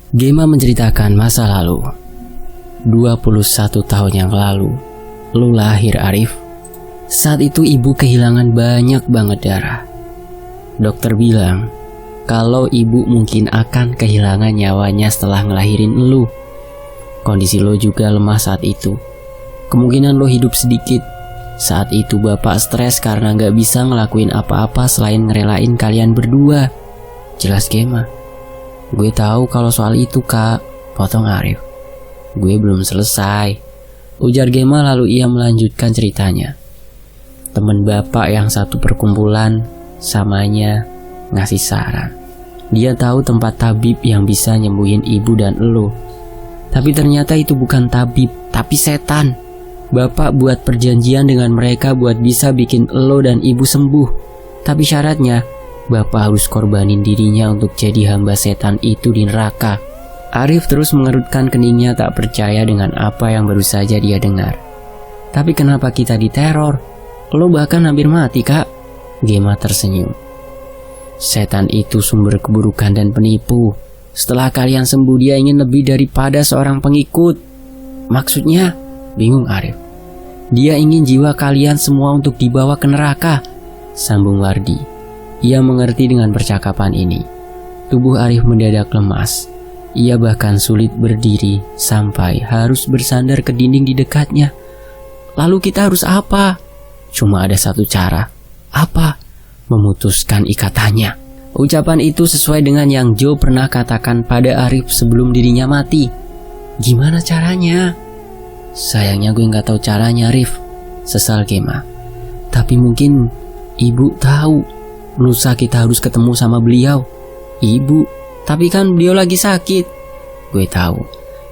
Gema menceritakan masa lalu. 21 tahun yang lalu, lu lahir Arif. Saat itu ibu kehilangan banyak banget darah. Dokter bilang kalau ibu mungkin akan kehilangan nyawanya setelah ngelahirin lu. Kondisi lo juga lemah saat itu. Kemungkinan lo hidup sedikit. Saat itu bapak stres karena gak bisa ngelakuin apa-apa selain ngerelain kalian berdua. Jelas Gema. Gue tahu kalau soal itu kak, potong Arif. Gue belum selesai, ujar Gema lalu ia melanjutkan ceritanya. Temen bapak yang satu perkumpulan samanya ngasih saran. Dia tahu tempat tabib yang bisa nyembuhin ibu dan elo. Tapi ternyata itu bukan tabib, tapi setan. Bapak buat perjanjian dengan mereka buat bisa bikin elo dan ibu sembuh. Tapi syaratnya, bapak harus korbanin dirinya untuk jadi hamba setan itu di neraka. Arif terus mengerutkan keningnya tak percaya dengan apa yang baru saja dia dengar. Tapi kenapa kita diteror? Lo bahkan hampir mati kak. Gema tersenyum. Setan itu sumber keburukan dan penipu. Setelah kalian sembuh dia ingin lebih daripada seorang pengikut. Maksudnya? Bingung Arif. Dia ingin jiwa kalian semua untuk dibawa ke neraka, sambung Wardi. Ia mengerti dengan percakapan ini. Tubuh Arif mendadak lemas. Ia bahkan sulit berdiri sampai harus bersandar ke dinding di dekatnya. Lalu kita harus apa? Cuma ada satu cara. Apa? Memutuskan ikatannya. Ucapan itu sesuai dengan yang Joe pernah katakan pada Arif sebelum dirinya mati. Gimana caranya? Sayangnya gue gak tahu caranya Arif, sesal Gema. Tapi mungkin ibu tahu. Lusa kita harus ketemu sama beliau. Ibu, tapi kan beliau lagi sakit. Gue tahu,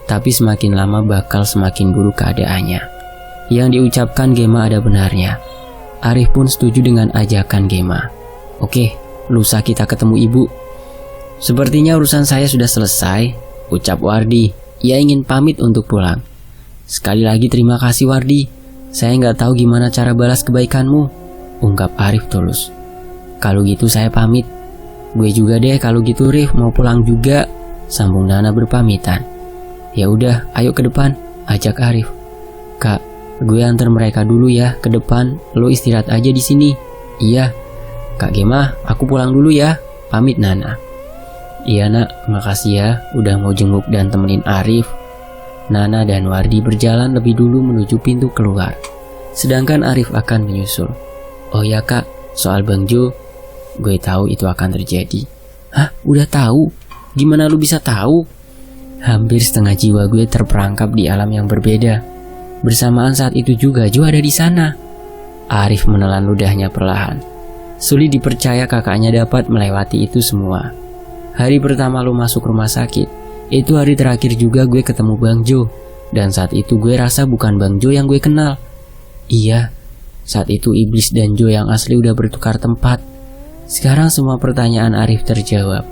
tapi semakin lama bakal semakin buruk keadaannya. Yang diucapkan Gema ada benarnya. Arif pun setuju dengan ajakan Gema. Oke, lusa kita ketemu ibu. Sepertinya urusan saya sudah selesai, ucap Wardi. Ia ingin pamit untuk pulang. Sekali lagi terima kasih Wardi. Saya nggak tahu gimana cara balas kebaikanmu, ungkap Arif tulus. Kalau gitu saya pamit. Gue juga deh kalau gitu Rif mau pulang juga, sambung Nana berpamitan. Ya udah, ayo ke depan, ajak Arif. Kak, gue antar mereka dulu ya ke depan, lo istirahat aja di sini. Iya. Kak Gema, aku pulang dulu ya, pamit Nana. Iya nak, makasih ya udah mau jenguk dan temenin Arif. Nana dan Wardi berjalan lebih dulu menuju pintu keluar, sedangkan Arif akan menyusul. Oh ya kak, soal Bang Jo, gue tahu itu akan terjadi. Hah? Udah tahu? Gimana lu bisa tahu? Hampir setengah jiwa gue terperangkap di alam yang berbeda. Bersamaan saat itu juga Jo ada di sana. Arif menelan ludahnya perlahan. Sulit dipercaya kakaknya dapat melewati itu semua. Hari pertama lu masuk rumah sakit, itu hari terakhir juga gue ketemu Bang Jo. Dan saat itu gue rasa bukan Bang Jo yang gue kenal. Iya, saat itu Iblis dan Jo yang asli udah bertukar tempat. Sekarang semua pertanyaan Arif terjawab.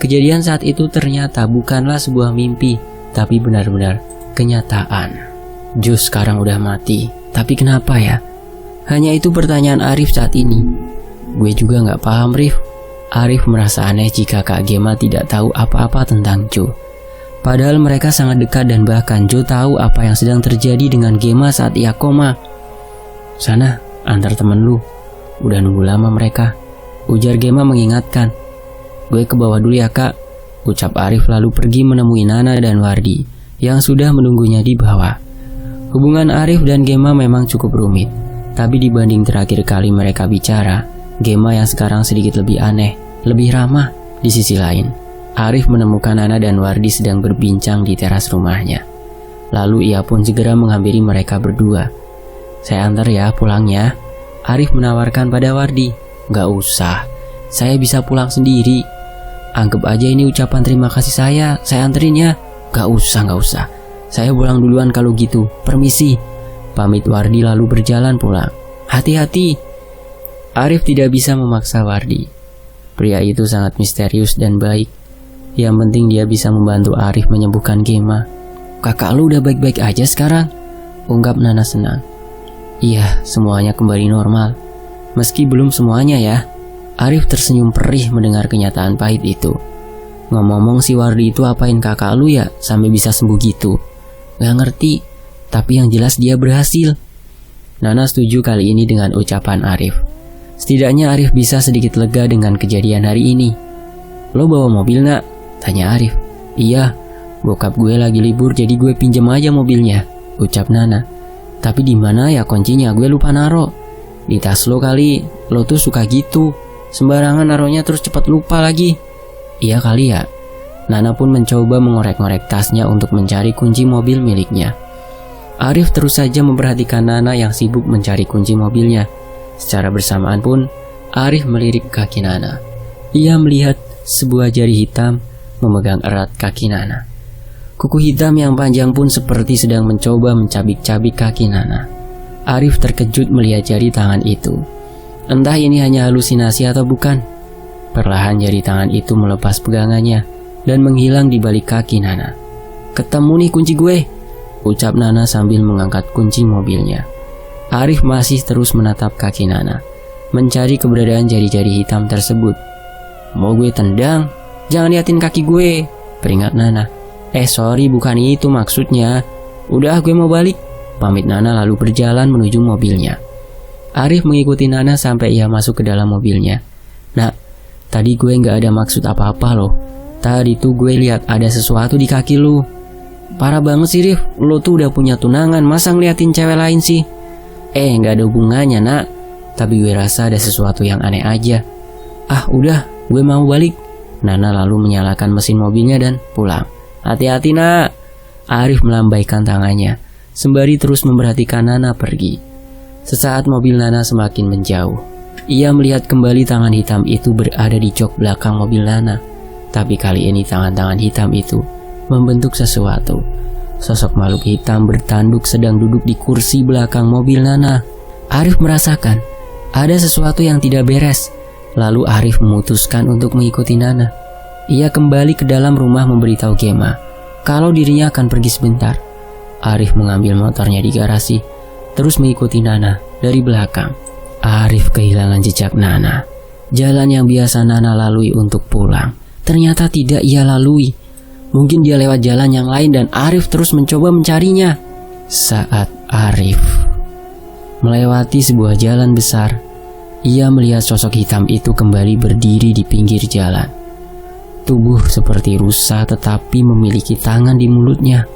Kejadian saat itu ternyata bukanlah sebuah mimpi, tapi benar-benar kenyataan. Jo sekarang udah mati, tapi kenapa ya? Hanya itu pertanyaan Arif saat ini. Gue juga gak paham Rif. Arif merasa aneh jika Kak Gema tidak tahu apa-apa tentang Jo. Padahal mereka sangat dekat dan bahkan Jo tahu apa yang sedang terjadi dengan Gema saat ia koma. Sana, antar temen lu. Udah nunggu lama mereka, ujar Gema mengingatkan. Gue ke bawah dulu ya kak, ucap Arif lalu pergi menemui Nana dan Wardi yang sudah menunggunya di bawah. Hubungan Arif dan Gema memang cukup rumit, tapi dibanding terakhir kali mereka bicara, Gema yang sekarang sedikit lebih aneh, lebih ramah. Di sisi lain, Arif menemukan Nana dan Wardi sedang berbincang di teras rumahnya. Lalu ia pun segera menghampiri mereka berdua. Saya antar ya pulangnya, Arif menawarkan pada Wardi. Gak usah, saya bisa pulang sendiri. Anggap aja ini ucapan terima kasih saya anterin ya. Gak usah. Saya pulang duluan kalau gitu, permisi. Pamit Wardi lalu berjalan pulang. Hati-hati. Arif tidak bisa memaksa Wardi. Pria itu sangat misterius dan baik. Yang penting dia bisa membantu Arif menyembuhkan Gema. Kakak lu udah baik-baik aja sekarang, ungkap Nana senang. Iya, semuanya kembali normal. Meski belum semuanya ya. Arif tersenyum perih mendengar kenyataan pahit itu. Ngomong-ngomong si Wardi itu apain kakak lu ya sampai bisa sembuh gitu? Gak ngerti, tapi yang jelas dia berhasil. Nana setuju kali ini dengan ucapan Arif. Setidaknya Arif bisa sedikit lega dengan kejadian hari ini. Lo bawa mobil nak? Tanya Arif. Iya, bokap gue lagi libur jadi gue pinjem aja mobilnya, ucap Nana. Tapi di mana ya kuncinya, gue lupa naro. Di tas lo kali, lo tuh suka gitu. Sembarangan naronya terus cepat lupa lagi. Iya kali ya. Nana pun mencoba mengorek-ngorek tasnya untuk mencari kunci mobil miliknya. Arif terus saja memperhatikan Nana yang sibuk mencari kunci mobilnya. Secara bersamaan pun, Arif melirik kaki Nana. Ia melihat sebuah jari hitam memegang erat kaki Nana. Kuku hitam yang panjang pun seperti sedang mencoba mencabik-cabik kaki Nana. Arif terkejut melihat jari tangan itu. Entah ini hanya halusinasi atau bukan. Perlahan jari tangan itu melepas pegangannya dan menghilang di balik kaki Nana. Ketemu nih kunci gue, ucap Nana sambil mengangkat kunci mobilnya. Arif masih terus menatap kaki Nana, mencari keberadaan jari-jari hitam tersebut. Mau gue tendang? Jangan liatin kaki gue, peringat Nana. Sorry, bukan itu maksudnya. Udah, gue mau balik, pamit Nana lalu berjalan menuju mobilnya. Arif mengikuti Nana sampai ia masuk ke dalam mobilnya. Nah, tadi gue gak ada maksud apa-apa loh. Tadi tuh gue lihat ada sesuatu di kaki lu. Parah banget sih Rif, lo tuh udah punya tunangan, masa ngeliatin cewek lain sih? Gak ada hubungannya nak. Tapi gue rasa ada sesuatu yang aneh aja. Ah udah, gue mau balik. Nana lalu menyalakan mesin mobilnya dan pulang. Hati-hati nak. Arif melambaikan tangannya sembari terus memperhatikan Nana pergi. Sesaat mobil Nana semakin menjauh. Ia melihat kembali tangan hitam itu berada di jok belakang mobil Nana. Tapi kali ini tangan-tangan hitam itu membentuk sesuatu. Sosok makhluk hitam bertanduk sedang duduk di kursi belakang mobil Nana. Arif merasakan ada sesuatu yang tidak beres. Lalu Arif memutuskan untuk mengikuti Nana. Ia kembali ke dalam rumah memberitahu Gema kalau dirinya akan pergi sebentar. Arif mengambil motornya di garasi, terus mengikuti Nana dari belakang. Arif kehilangan jejak Nana. Jalan yang biasa Nana lalui untuk pulang, ternyata tidak ia lalui. Mungkin dia lewat jalan yang lain dan Arif terus mencoba mencarinya. Saat Arif melewati sebuah jalan besar, ia melihat sosok hitam itu kembali berdiri di pinggir jalan. Tubuh seperti rusa tetapi memiliki tangan di mulutnya.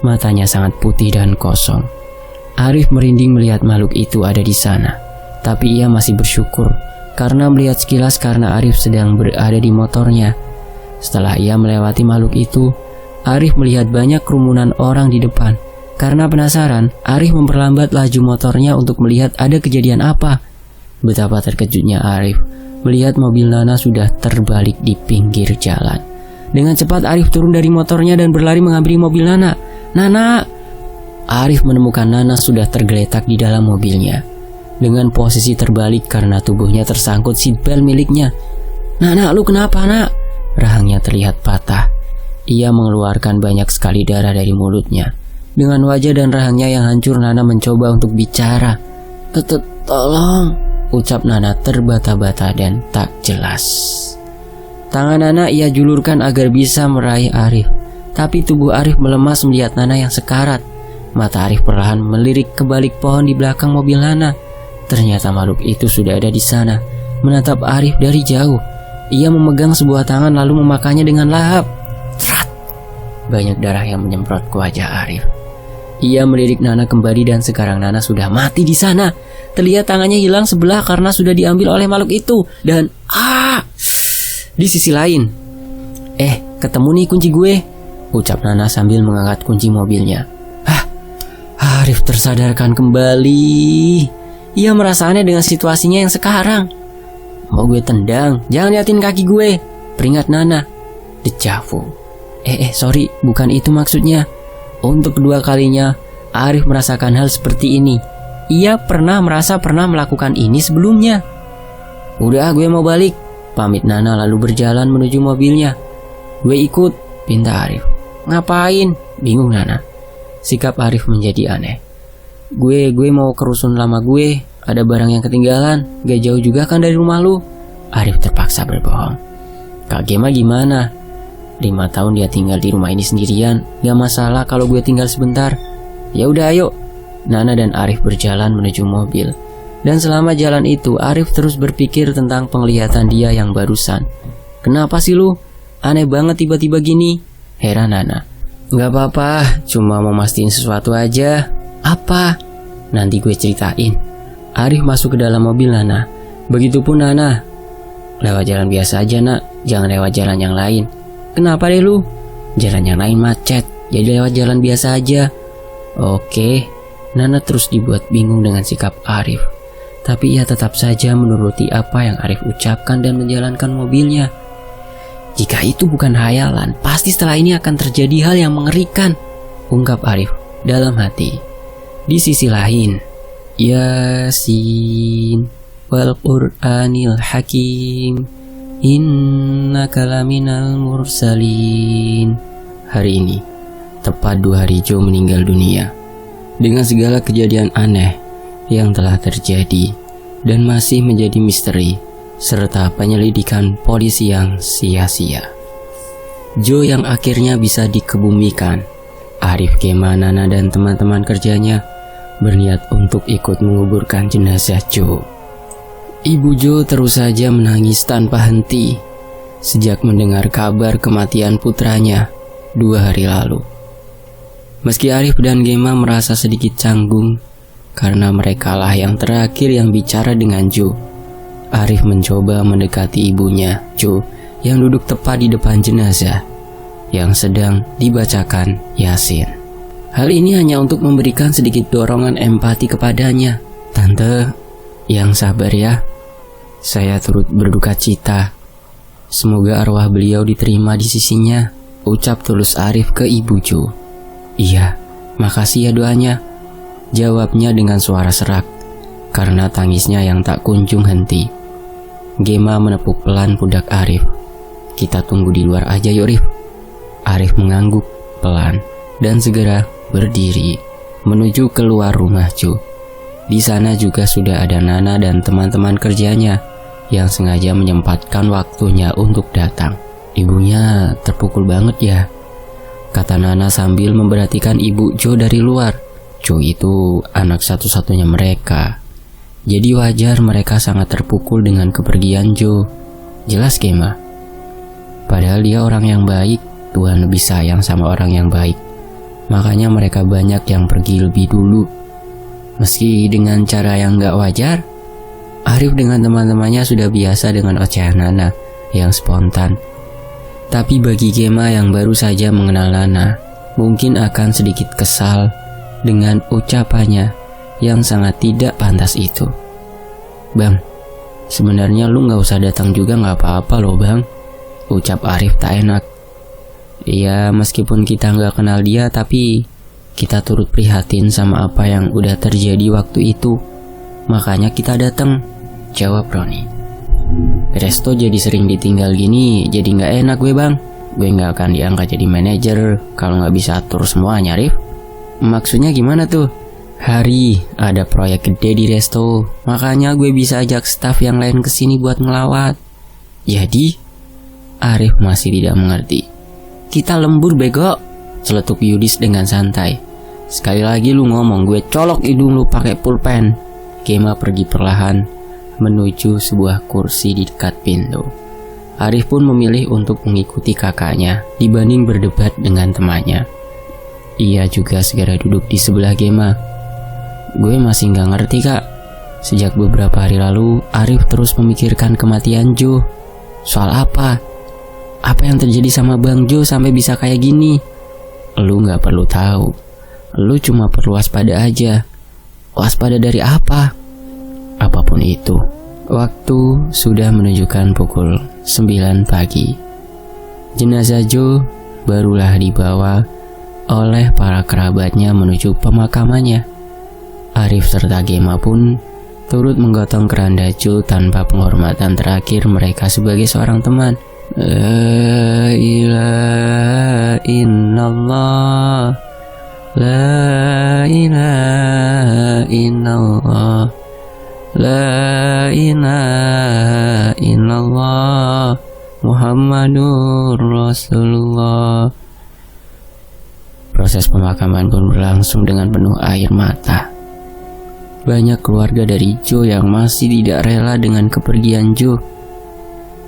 Matanya sangat putih dan kosong. Arif merinding melihat makhluk itu ada di sana. Tapi ia masih bersyukur karena melihat sekilas karena Arif sedang berada di motornya. Setelah ia melewati makhluk itu, Arif melihat banyak kerumunan orang di depan. Karena penasaran, Arif memperlambat laju motornya untuk melihat ada kejadian apa. Betapa terkejutnya Arif melihat mobil Nana sudah terbalik di pinggir jalan. Dengan cepat Arif turun dari motornya dan berlari menghampiri mobil Nana. Nana! Arif menemukan Nana sudah tergeletak di dalam mobilnya dengan posisi terbalik karena tubuhnya tersangkut seatbelt miliknya. Nana, lu kenapa nak? Rahangnya terlihat patah. Ia mengeluarkan banyak sekali darah dari mulutnya. Dengan wajah dan rahangnya yang hancur, Nana mencoba untuk bicara. Tolong, ucap Nana terbata-bata dan tak jelas. Tangan Nana ia julurkan agar bisa meraih Arif. Tapi tubuh Arif melemas melihat Nana yang sekarat. Mata Arif perlahan melirik ke balik pohon di belakang mobil Nana. Ternyata makhluk itu sudah ada di sana, menatap Arif dari jauh. Ia memegang sebuah tangan lalu memakannya dengan lahap. Trat! Banyak darah yang menyemprot ke wajah Arif. Ia melirik Nana kembali dan sekarang Nana sudah mati di sana. Terlihat tangannya hilang sebelah karena sudah diambil oleh makhluk itu. Dan di sisi lain, ketemu nih kunci gue, ucap Nana sambil mengangkat kunci mobilnya. Arif tersadarkan kembali. Ia merasa aneh dengan situasinya yang sekarang. Mau gue tendang, jangan liatin kaki gue, peringat Nana. Dejavu. Sorry, bukan itu maksudnya. Untuk kedua kalinya, Arif merasakan hal seperti ini. Ia pernah melakukan ini sebelumnya. Udah, gue mau balik, pamit Nana lalu berjalan menuju mobilnya. Gue ikut, pinta Arif. Ngapain? Bingung Nana. Sikap Arif menjadi aneh. Gue mau ke rusun lama gue. Ada barang yang ketinggalan. Gak jauh juga kan dari rumah lu. Arif terpaksa berbohong. Kak Gema gimana? 5 tahun dia tinggal di rumah ini sendirian. Gak masalah kalau gue tinggal sebentar. Ya udah ayo. Nana dan Arif berjalan menuju mobil. Dan selama jalan itu Arif terus berpikir tentang penglihatan dia yang barusan. Kenapa sih lu? Aneh banget tiba-tiba gini. Heran Nana. Gak apa-apa, cuma mau mastiin sesuatu aja. Apa? Nanti gue ceritain. Arif masuk ke dalam mobil Nana. Begitupun Nana. Lewat jalan biasa aja nak, jangan lewat jalan yang lain. Kenapa deh lu? Jalan yang lain macet, jadi lewat jalan biasa aja. Oke. Nana terus dibuat bingung dengan sikap Arif. Tapi ia tetap saja menuruti apa yang Arif ucapkan dan menjalankan mobilnya. Jika itu bukan khayalan, pasti setelah ini akan terjadi hal yang mengerikan, ungkap Arif dalam hati. Di sisi lain, Yasin wal Qur'anil Hakim innaka laminal mursalin. Hari ini tepat 2 hari Joe meninggal dunia. Dengan segala kejadian aneh yang telah terjadi dan masih menjadi misteri serta penyelidikan polisi yang sia-sia. Joe yang akhirnya bisa dikebumikan. Arif, Gema, Nana dan teman-teman kerjanya berniat untuk ikut menguburkan jenazah Joe. Ibu Joe terus saja menangis tanpa henti sejak mendengar kabar kematian putranya 2 hari lalu. Meski Arif dan Gema merasa sedikit canggung karena merekalah yang terakhir yang bicara dengan Joe, Arif mencoba mendekati ibunya, Joe, yang duduk tepat di depan jenazah yang sedang dibacakan Yasin. Hal ini hanya untuk memberikan sedikit dorongan empati kepadanya. Tante, yang sabar ya. Saya turut berduka cita. Semoga arwah beliau diterima di sisinya, ucap tulus Arif ke ibu Joe. Iya, makasih ya doanya, jawabnya dengan suara serak karena tangisnya yang tak kunjung henti. Gema menepuk pelan pundak Arif. Kita tunggu di luar aja yuk Rif. Arif mengangguk pelan dan segera berdiri menuju keluar rumah Joe. Di sana juga sudah ada Nana dan teman-teman kerjanya yang sengaja menyempatkan waktunya untuk datang. Ibunya terpukul banget ya, kata Nana sambil memperhatikan ibu Joe dari luar. Joe itu anak satu-satunya mereka, jadi wajar mereka sangat terpukul dengan kepergian Joe. Jelas Gema. Padahal dia orang yang baik, Tuhan lebih sayang sama orang yang baik. Makanya mereka banyak yang pergi lebih dulu. Meski dengan cara yang gak wajar, Arif dengan teman-temannya sudah biasa dengan ocehan Nana yang spontan. Tapi bagi Gema yang baru saja mengenal Nana, mungkin akan sedikit kesal dengan ucapannya yang sangat tidak pantas itu. Bang, sebenarnya lu gak usah datang juga gak apa-apa loh bang, ucap Arif tak enak. Iya, meskipun kita gak kenal dia, tapi kita turut prihatin sama apa yang udah terjadi waktu itu. Makanya kita datang, jawab Roni. Resto jadi sering ditinggal gini, jadi gak enak gue bang. Gue gak akan diangkat jadi manajer kalau gak bisa atur semuanya, Rif. Maksudnya gimana tuh? Hari ada proyek gede di resto, makanya gue bisa ajak staff yang lain kesini buat ngelawat. Jadi, Arif masih tidak mengerti. Kita lembur bego, celetuk Yudis dengan santai. Sekali lagi lu ngomong, gue colok hidung lu pakai pulpen. Gema pergi perlahan menuju sebuah kursi di dekat pintu. Arif pun memilih untuk mengikuti kakaknya dibanding berdebat dengan temannya. Ia juga segera duduk di sebelah Gema. Gue masih gak ngerti kak. Sejak beberapa hari lalu, Arif terus memikirkan kematian Joe. Soal apa? Apa yang terjadi sama Bang Joe sampai bisa kayak gini? Lu gak perlu tahu. Lu cuma perlu waspada aja. Waspada dari apa? Apapun itu. Waktu sudah menunjukkan pukul 9 pagi. Jenazah Joe barulah dibawa oleh para kerabatnya menuju pemakamannya. Arif serta Gema pun turut menggotong keranda Joe tanpa penghormatan terakhir mereka sebagai seorang teman. La ilaha illallah, la ilaha illallah, la ilaha illallah, Muhammadur Rasulullah. Proses pemakaman pun berlangsung dengan penuh air mata. Banyak keluarga dari Joe yang masih tidak rela dengan kepergian Joe.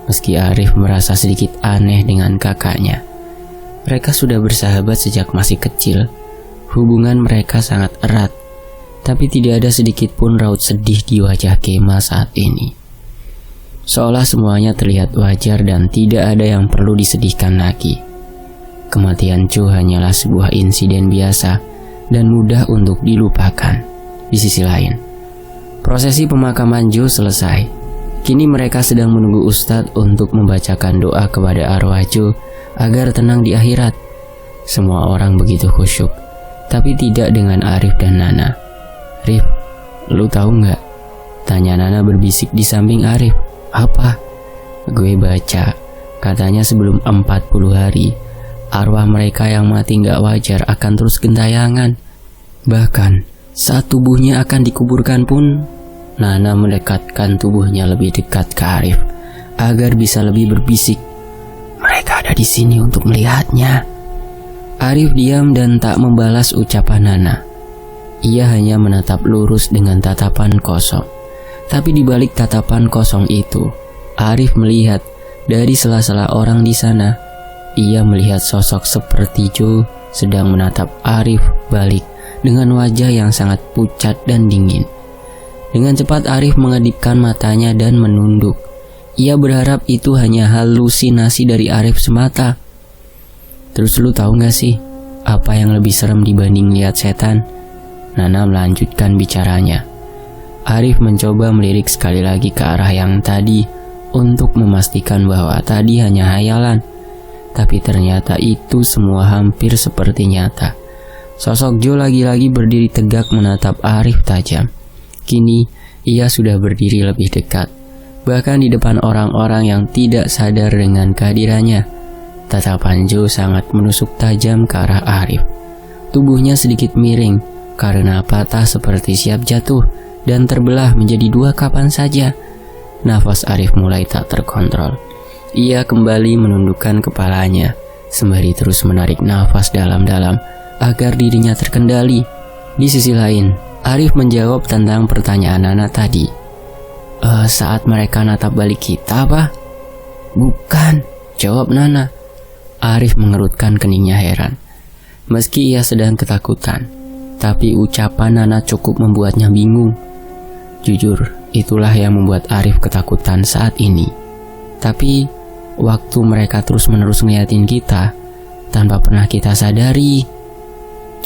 Meski Arif merasa sedikit aneh dengan kakaknya. Mereka sudah bersahabat sejak masih kecil. Hubungan mereka sangat erat. Tapi tidak ada sedikit pun raut sedih di wajah Gema saat ini. Seolah semuanya terlihat wajar dan tidak ada yang perlu disedihkan lagi. Kematian Joe hanyalah sebuah insiden biasa dan mudah untuk dilupakan. Di sisi lain, prosesi pemakaman Joe selesai. Kini mereka sedang menunggu Ustadz untuk membacakan doa kepada arwah Joe agar tenang di akhirat. Semua orang begitu khusyuk, tapi tidak dengan Arif dan Nana. Rif, lu tahu nggak? Tanya Nana berbisik di samping Arif. Apa? Gue baca, katanya sebelum 40 hari, arwah mereka yang mati nggak wajar akan terus gentayangan. Bahkan saat tubuhnya akan dikuburkan pun, Nana mendekatkan tubuhnya lebih dekat ke Arif agar bisa lebih berbisik. Mereka ada di sini untuk melihatnya. Arif diam dan tak membalas ucapan Nana. Ia hanya menatap lurus dengan tatapan kosong. Tapi di balik tatapan kosong itu, Arif melihat dari sela-sela orang di sana. Ia melihat sosok seperti Joe sedang menatap Arif balik dengan wajah yang sangat pucat dan dingin. Dengan cepat Arif mengedipkan matanya dan menunduk. Ia berharap itu hanya halusinasi dari Arif semata. Terus lu tahu gak sih apa yang lebih serem dibanding lihat setan? Nana melanjutkan bicaranya. Arif mencoba melirik sekali lagi ke arah yang tadi untuk memastikan bahwa tadi hanya hayalan. Tapi ternyata itu semua hampir seperti nyata. Sosok Joe lagi-lagi berdiri tegak menatap Arif tajam. Kini ia sudah berdiri lebih dekat, bahkan di depan orang-orang yang tidak sadar dengan kehadirannya. Tatapan Joe sangat menusuk tajam ke arah Arif. Tubuhnya sedikit miring karena patah seperti siap jatuh dan terbelah menjadi dua kapan saja. Nafas Arif mulai tak terkontrol. Ia kembali menundukkan kepalanya sembari terus menarik nafas dalam-dalam agar dirinya terkendali. Di sisi lain, Arif menjawab tentang pertanyaan Nana tadi. Saat mereka natap balik kita apa? Bukan, jawab Nana. Arif mengerutkan keningnya heran. Meski ia sedang ketakutan, tapi ucapan Nana cukup membuatnya bingung. Jujur, itulah yang membuat Arif ketakutan saat ini. Tapi, waktu mereka terus-menerus ngeliatin kita, tanpa pernah kita sadari.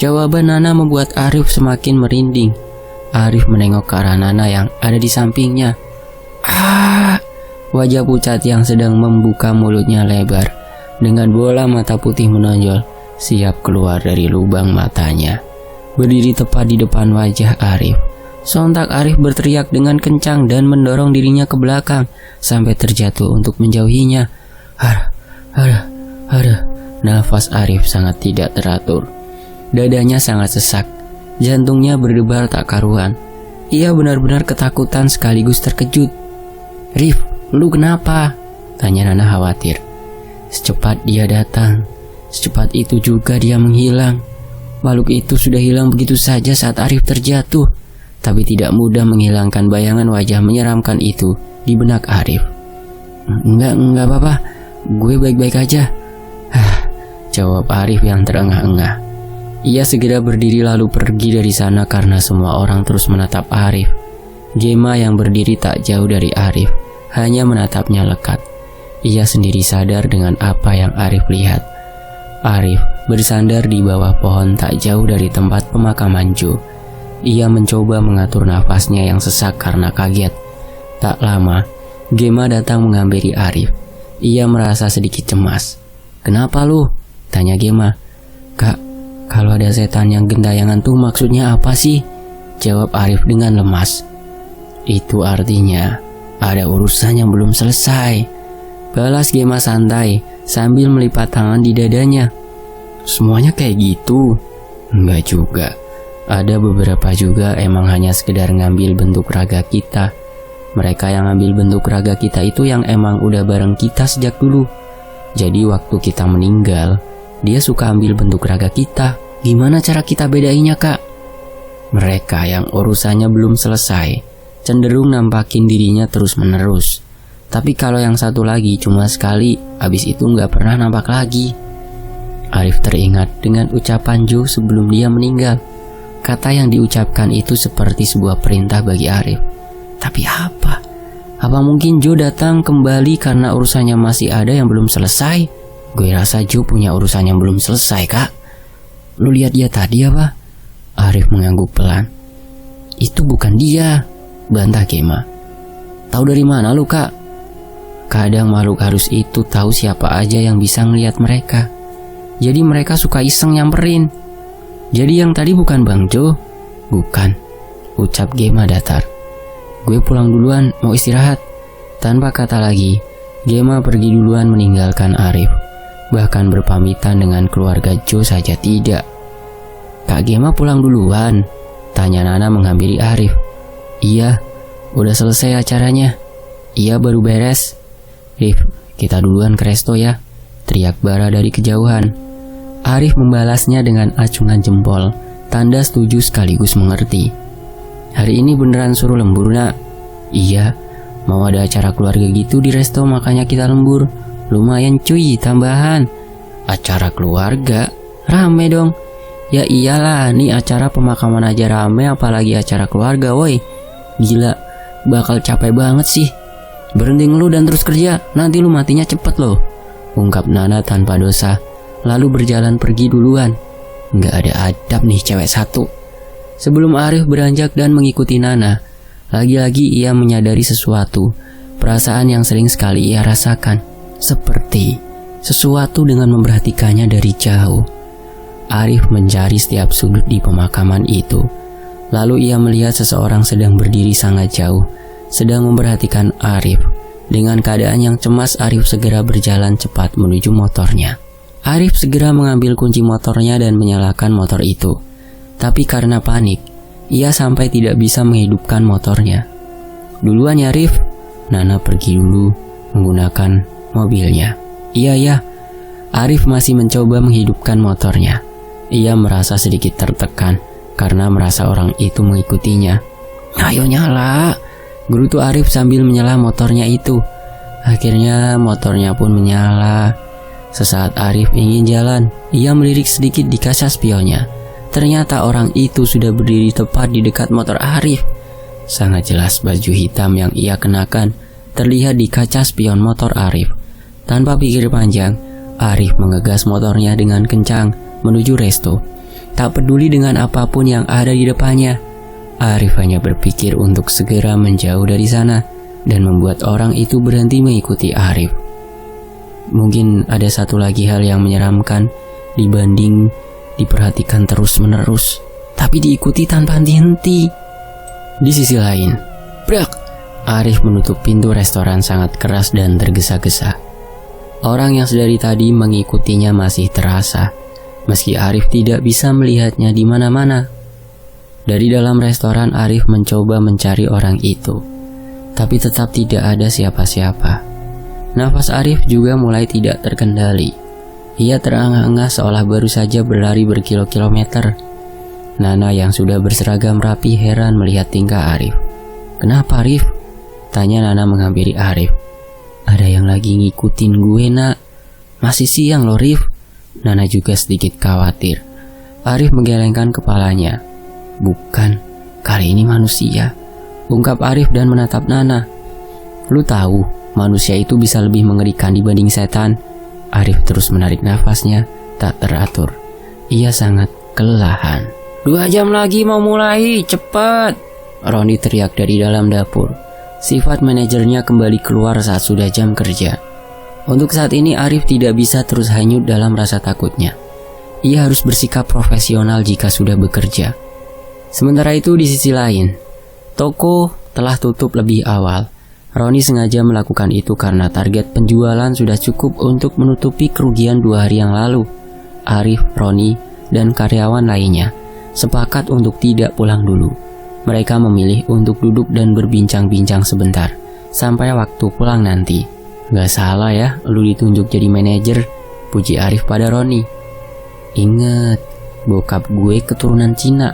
Jawaban Nana membuat Arif semakin merinding. Arif menengok ke arah Nana yang ada di sampingnya. Wajah pucat yang sedang membuka mulutnya lebar, dengan bola mata putih menonjol, siap keluar dari lubang matanya. Berdiri tepat di depan wajah Arif. Sontak Arif berteriak dengan kencang dan mendorong dirinya ke belakang sampai terjatuh untuk menjauhinya. Nafas Arif sangat tidak teratur. Dadanya sangat sesak. Jantungnya berdebar tak karuan. Ia benar-benar ketakutan sekaligus terkejut. Rif, lu kenapa? Tanya Nana khawatir. Secepat dia datang, secepat itu juga dia menghilang. Makhluk itu sudah hilang begitu saja saat Arif terjatuh, tapi tidak mudah menghilangkan bayangan wajah menyeramkan itu di benak Arif. Enggak apa-apa, gue baik-baik aja. Jawab Arif yang terengah-engah. Ia segera berdiri lalu pergi dari sana karena semua orang terus menatap Arif. Gema yang berdiri tak jauh dari Arif hanya menatapnya lekat. Ia sendiri sadar dengan apa yang Arif lihat. Arif bersandar di bawah pohon tak jauh dari tempat pemakaman Joe. Ia mencoba mengatur nafasnya yang sesak karena kaget. Tak lama, Gema datang menghampiri Arif. Ia merasa sedikit cemas. Kenapa lu? Tanya Gema. Kak, kalau ada setan yang gentayangan tuh maksudnya apa sih? Jawab Arif dengan lemas. Itu artinya ada urusan yang belum selesai. Balas Gema santai sambil melipat tangan di dadanya. Semuanya kayak gitu? Enggak juga. Ada beberapa juga emang hanya sekedar ngambil bentuk raga kita. Mereka yang ambil bentuk raga kita itu yang emang udah bareng kita sejak dulu. Jadi waktu kita meninggal, dia suka ambil bentuk raga kita. Gimana cara kita bedainnya, Kak? Mereka yang urusannya belum selesai cenderung nampakin dirinya terus-menerus. Tapi kalau yang satu lagi cuma sekali, habis itu nggak pernah nampak lagi. Arif teringat dengan ucapan Joe sebelum dia meninggal. Kata yang diucapkan itu seperti sebuah perintah bagi Arif. Tapi apa? Apa mungkin Joe datang kembali karena urusannya masih ada yang belum selesai? Gue rasa Joe punya urusan yang belum selesai, Kak. Lu lihat dia tadi apa? Arif mengangguk pelan. Itu bukan dia, bantah Gema. Tahu dari mana lu, Kak? Kadang makhluk halus itu tahu siapa aja yang bisa ngelihat mereka. Jadi mereka suka iseng nyamperin. Jadi yang tadi bukan Bang Jo? Bukan, ucap Gema datar. Gue pulang duluan, mau istirahat. Tanpa kata lagi, Gema pergi duluan meninggalkan Arif. Bahkan berpamitan dengan keluarga Jo saja tidak. Kak Gema pulang duluan? Tanya Nana menghampiri Arif. Iya, udah selesai acaranya. Iya, baru beres. Rif, kita duluan ke resto ya, teriak Bara dari kejauhan. Arif membalasnya dengan acungan jempol, tanda setuju sekaligus mengerti. Hari ini beneran suruh lembur, Nak? Iya, mau ada acara keluarga gitu di resto makanya kita lembur. Lumayan cuy, tambahan. Acara keluarga? Rame dong. Ya iyalah, nih acara pemakaman aja rame, apalagi acara keluarga, woi. Gila, bakal capek banget sih. Berhenti ngeluh dan terus kerja, nanti lu matinya cepet loh, ungkap Nana tanpa dosa, lalu berjalan pergi duluan. Nggak ada adab nih cewek satu. Sebelum Arif beranjak dan mengikuti Nana, lagi-lagi ia menyadari sesuatu, perasaan yang sering sekali ia rasakan, seperti sesuatu dengan memperhatikannya dari jauh. Arif mencari setiap sudut di pemakaman itu, lalu ia melihat seseorang sedang berdiri sangat jauh, sedang memperhatikan Arif. Dengan keadaan yang cemas, Arif segera berjalan cepat menuju motornya. Arif segera mengambil kunci motornya dan menyalakan motor itu. Tapi karena panik, ia sampai tidak bisa menghidupkan motornya. Duluan ya Arif, Nana pergi dulu menggunakan mobilnya. Iya ya, Arif masih mencoba menghidupkan motornya. Ia merasa sedikit tertekan karena merasa orang itu mengikutinya. Ayo nyala, gerutu Arif sambil menyala motornya itu. Akhirnya motornya pun menyala. Sesaat Arif ingin jalan, ia melirik sedikit di kaca spionnya. Ternyata orang itu sudah berdiri tepat di dekat motor Arif. Sangat jelas baju hitam yang ia kenakan terlihat di kaca spion motor Arif. Tanpa pikir panjang, Arif mengegas motornya dengan kencang menuju resto. Tak peduli dengan apapun yang ada di depannya, Arif hanya berpikir untuk segera menjauh dari sana dan membuat orang itu berhenti mengikuti Arif. Mungkin ada satu lagi hal yang menyeramkan dibanding diperhatikan terus-menerus, tapi diikuti tanpa henti-henti. Di sisi lain, brak! Arif menutup pintu restoran sangat keras dan tergesa-gesa. Orang yang sedari tadi mengikutinya masih terasa, meski Arif tidak bisa melihatnya di mana-mana. Dari dalam restoran, Arif mencoba mencari orang itu, tapi tetap tidak ada siapa-siapa. Nafas Arif juga mulai tidak terkendali. Ia terengah-engah seolah baru saja berlari berkilo-kilometer. Nana yang sudah berseragam rapi heran melihat tingkah Arif. Kenapa Arif? Tanya Nana menghampiri Arif. Ada yang lagi ngikutin gue, Nak. Masih siang loh, Rif. Nana juga sedikit khawatir. Arif menggelengkan kepalanya. Bukan, kali ini manusia, ungkap Arif dan menatap Nana. Lu tahu, manusia itu bisa lebih mengerikan dibanding setan. Arif terus menarik nafasnya, tak teratur. Ia sangat kelelahan. 2 jam lagi mau mulai, cepat! Roni teriak dari dalam dapur. Sifat manajernya kembali keluar saat sudah jam kerja. Untuk saat ini Arif tidak bisa terus hanyut dalam rasa takutnya. Ia harus bersikap profesional jika sudah bekerja. Sementara itu di sisi lain, toko telah tutup lebih awal. Roni sengaja melakukan itu karena target penjualan sudah cukup untuk menutupi kerugian 2 hari yang lalu. Arif, Roni, dan karyawan lainnya sepakat untuk tidak pulang dulu. mereka memilih untuk duduk dan berbincang-bincang sebentar, sampai waktu pulang nanti. Gak salah ya, lu ditunjuk jadi manajer, puji Arif pada Roni. Ingat, bokap gue keturunan Cina,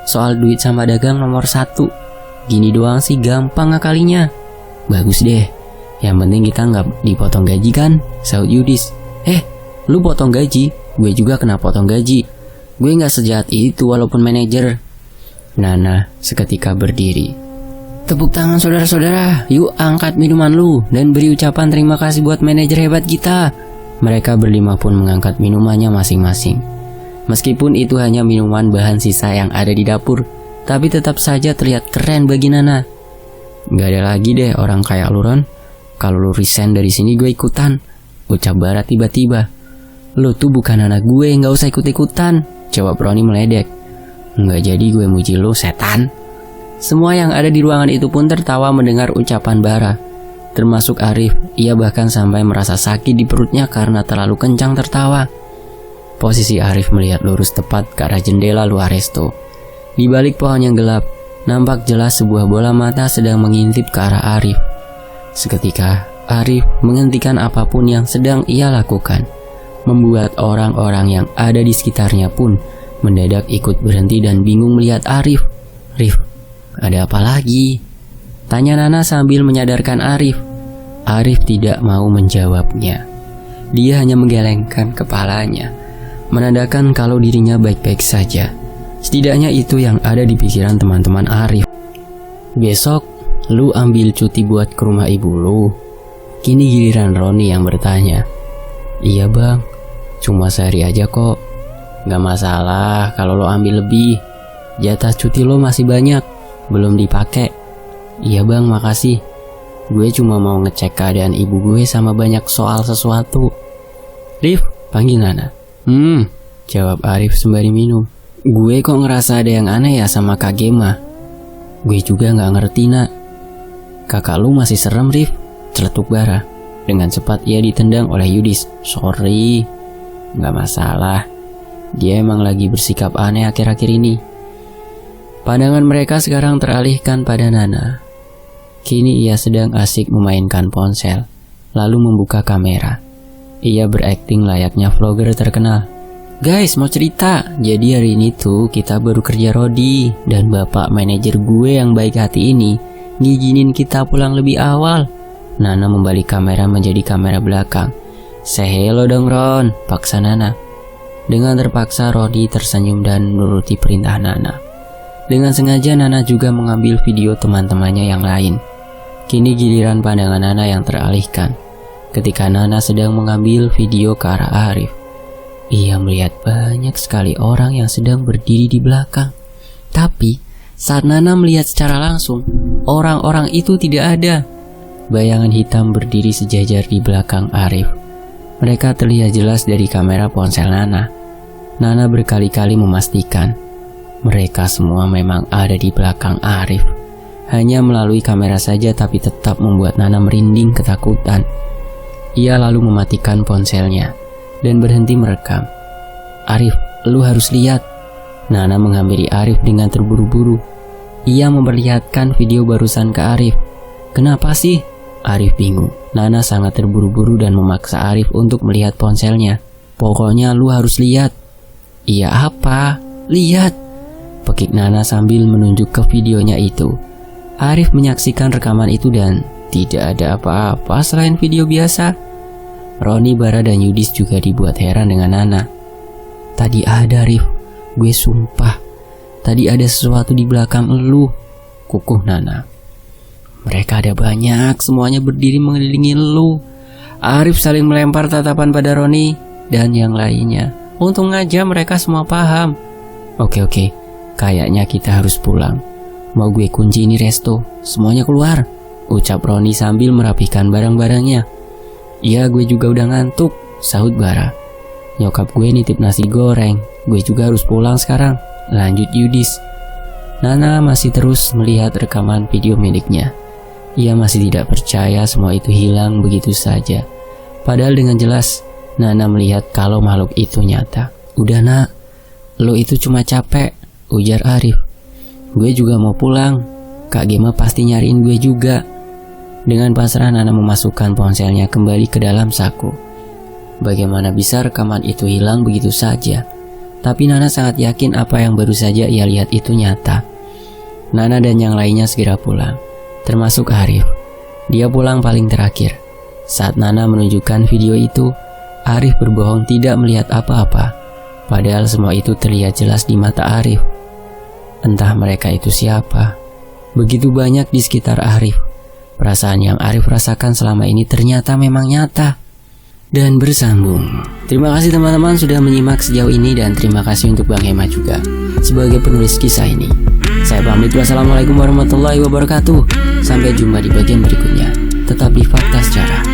soal duit sama dagang nomor 1. Gini doang sih gampang ngakalinya. Bagus deh, yang penting kita nggak dipotong gaji kan, sahut Yudis. Lu potong gaji, gue juga kena potong gaji. Gue gak sejahat itu walaupun manajer. Nana seketika berdiri. Tepuk tangan saudara-saudara, yuk angkat minuman lu dan beri ucapan terima kasih buat manajer hebat kita. Mereka berlima pun mengangkat minumannya masing-masing. Meskipun itu hanya minuman bahan sisa yang ada di dapur, tapi tetap saja terlihat keren bagi Nana. Gak ada lagi deh orang kayak lu, Ron. Kalau lu resign dari sini gue ikutan, ucap Bara tiba-tiba. Lu tuh bukan anak gue, gak usah ikut-ikutan, jawab Roni meledek. Nggak jadi gue muji lu, setan. Semua yang ada di ruangan itu pun tertawa mendengar ucapan Bara, termasuk Arif. Ia bahkan sampai merasa sakit di perutnya karena terlalu kencang tertawa. Posisi Arif melihat lurus tepat ke arah jendela luar resto. Di balik pohon yang gelap, nampak jelas sebuah bola mata sedang mengintip ke arah Arif. Seketika, Arif menghentikan apapun yang sedang ia lakukan, membuat orang-orang yang ada di sekitarnya pun mendadak ikut berhenti dan bingung melihat Arif. Rif, ada apa lagi? Tanya Nana sambil menyadarkan Arif. Arif tidak mau menjawabnya. Dia hanya menggelengkan kepalanya, menandakan kalau dirinya baik-baik saja. Setidaknya itu yang ada di pikiran teman-teman Arif. Besok, lu ambil cuti buat ke rumah ibu lu. Kini giliran Roni yang bertanya. Iya bang, cuma sehari aja kok. Gak masalah kalau lo ambil lebih. Jatah cuti lo masih banyak, belum dipakai. Iya bang, makasih. Gue cuma mau ngecek keadaan ibu gue sama banyak soal sesuatu. Rif, panggil Nana. Jawab Arif sembari minum. Gue kok ngerasa ada yang aneh ya sama Kak Gema. Gue juga gak ngerti nak. Kakak lu masih serem Rif, celetuk Bara. Dengan cepat ia ditendang oleh Yudis. Sorry, gak masalah. Dia emang lagi bersikap aneh akhir-akhir ini. Pandangan mereka sekarang teralihkan pada Nana. Kini ia sedang asik memainkan ponsel, lalu membuka kamera. Ia berakting layaknya vlogger terkenal. Guys, mau cerita. Jadi hari ini tuh kita baru kerja Rodi, dan bapak manajer gue yang baik hati ini ngizinin kita pulang lebih awal. Nana membalik kamera menjadi kamera belakang. Say hello dong Ron, paksa Nana. Dengan terpaksa Rodi tersenyum dan menuruti perintah Nana. Dengan sengaja Nana juga mengambil video teman-temannya yang lain. Kini giliran pandangan Nana yang teralihkan. Ketika Nana sedang mengambil video ke arah Arif, ia melihat banyak sekali orang yang sedang berdiri di belakang. Tapi saat Nana melihat secara langsung, orang-orang itu tidak ada. Bayangan hitam berdiri sejajar di belakang Arif. Mereka terlihat jelas dari kamera ponsel Nana. Nana berkali-kali memastikan mereka semua memang ada di belakang Arif. Hanya melalui kamera saja, tapi tetap membuat Nana merinding ketakutan. Ia lalu mematikan ponselnya dan berhenti merekam. Arif, lu harus lihat. Nana menghampiri Arif dengan terburu-buru. Ia memperlihatkan video barusan ke Arif. Kenapa sih? Arif bingung. Nana sangat terburu-buru dan memaksa Arif untuk melihat ponselnya. Pokoknya lu harus lihat. Iya apa? Lihat, pekik Nana sambil menunjuk ke videonya itu. Arif menyaksikan rekaman itu dan tidak ada apa-apa selain video biasa. Roni, Bara, dan Yudis juga dibuat heran dengan Nana. Tadi ada Arif, gue sumpah. Tadi ada sesuatu di belakang elu, kukuh Nana. Mereka ada banyak, semuanya berdiri mengelilingi elu. Arif saling melempar tatapan pada Roni dan yang lainnya. Untung aja mereka semua paham. Oke, kayaknya kita harus pulang. Mau gue kunci ini resto, semuanya keluar, ucap Roni sambil merapikan barang-barangnya. Iya, gue juga udah ngantuk, sahut Bara. Nyokap gue nitip nasi goreng, gue juga harus pulang sekarang, lanjut Yudis. Nana masih terus melihat rekaman video miliknya. Ia masih tidak percaya semua itu hilang begitu saja. Padahal dengan jelas Nana melihat kalau makhluk itu nyata. Udah nak, lo itu cuma capek, ujar Arif. gue juga mau pulang. Kak Gema pasti nyariin gue juga. Dengan pasrah Nana memasukkan ponselnya kembali ke dalam saku. Bagaimana bisa rekaman itu hilang begitu saja? Tapi Nana sangat yakin apa yang baru saja ia lihat itu nyata. Nana dan yang lainnya segera pulang, termasuk Arif. Dia pulang paling terakhir. Saat Nana menunjukkan video itu, Arif berbohong tidak melihat apa-apa. Padahal semua itu terlihat jelas di mata Arif. Entah mereka itu siapa. Begitu banyak di sekitar Arif. Perasaan yang Arif rasakan selama ini ternyata memang nyata. Dan bersambung. Terima kasih teman-teman sudah menyimak sejauh ini, dan terima kasih untuk Bang Hema juga sebagai penulis kisah ini. Saya pamit, wassalamualaikum warahmatullahi wabarakatuh. Sampai jumpa di bagian berikutnya. Tetap di Fakta Sejarah.